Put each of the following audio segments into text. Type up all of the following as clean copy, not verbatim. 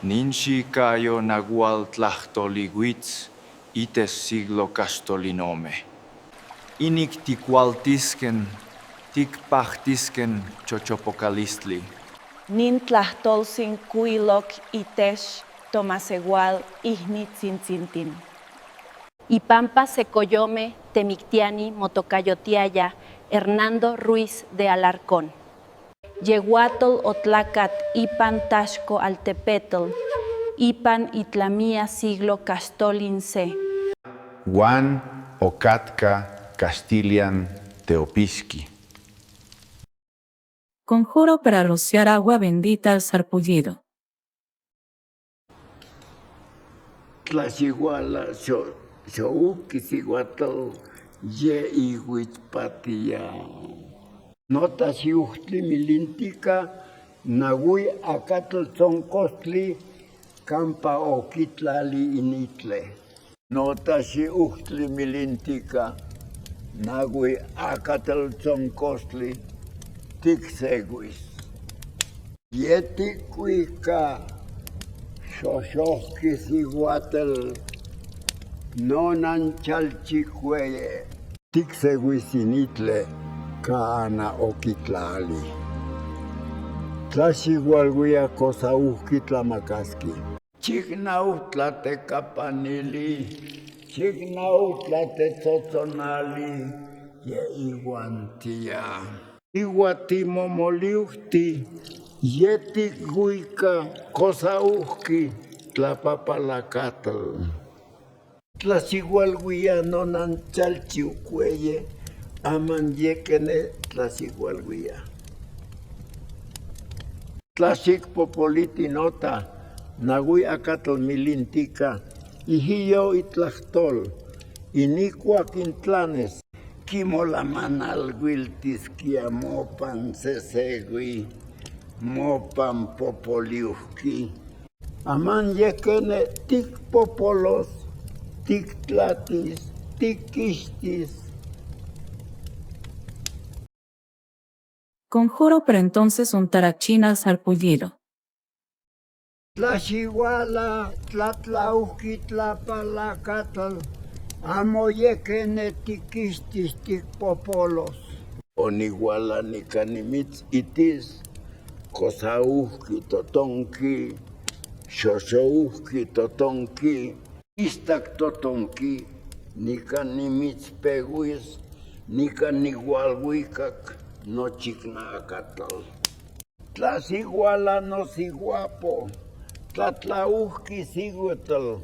Ninchi kayo nagual tlahtoliguitz, ites siglo castolinome. Inik tikualtisken, tikpahtisken chochopocalistli. Nin tlahtolsin kuilok itesh tomasegual ihnitzintzinttin. Ipampa Secoyome Temictiani Motocayotiaya Hernando Ruiz de Alarcón. Yehuatl Otlacat Ipan Taxco Altepetl, Ipan Itlamía siglo Castolin C. Juan Ocatka Castilian Teopisqui. Conjuro para rociar agua bendita al sarpullido. Tlaxiguala xoukisihuatl ye ihuitzpatia. Nota xiuhtli milintica nagui acatl tzoncostli campa oquitlali initle. Nota xiuhtli milintica nagui acatl tzoncostli tixeguis. Yeticuica xoxohquisihuatl nonanchalchicueye tixeguis initle. Kana oquitlali. Tlaxigualguia cosauhqui tlamacasqui. Chignau tlatecapanili, chignau tlatetzotzonali, ye iguantia. Iguatimomoliuhti, yetiguica cosauhqui tlapapalacatl. Tlaxigualguia nonanchalchicueye, aman yekene tlaxigualguia. Tlaxic popoliti nota, nagui acatl milintica, ihiyo itlahtol, inicuac intlanes, kimolamanalguiltisquia mopan sesegui, mopan popoliuhqui. Aman yekene tic popolos, tic tlatis, tic quistis. Conjuro para entonces untar a China al sarpullido. Tlaxiguala, tlatlauhqui tlapalacatl, amoyekene tiquistis ticpopolos. Oniguala nicanimitz itis, cosauhqui totonqui, xoxouhqui totonqui, istac totonqui, nicanimitz peguis, nicanigualhuicac, nochicnacatl. Tlaxiguala nosiguapo, tlatlauhqui siguetl,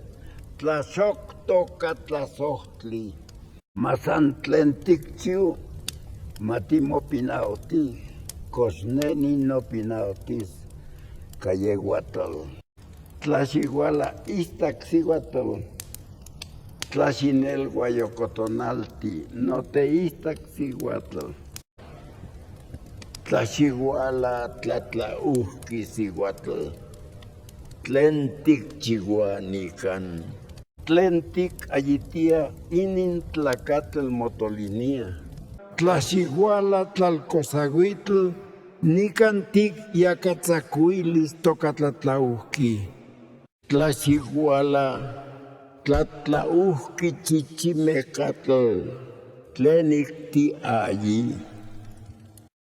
tlaxoctoca tlasohtli. Mazantlenticchiu, matimopinauti, cosneni nopinautis, cayeguatl. Tlaxiguala istac siguatl, tlaxinel guayocotonalti, noteistac siguatl. Tlaxiguala tlatlauhqui siguatl, tlentic chiguanican, tlentic ayitia inin tlacatl motolinia. Tlaxiguala tlalcosahuitl, nicantic yacatzacuilis tocatlatlauhqui. Tlaxiguala tlatlauhqui chichimecatl, tlenicti ayi.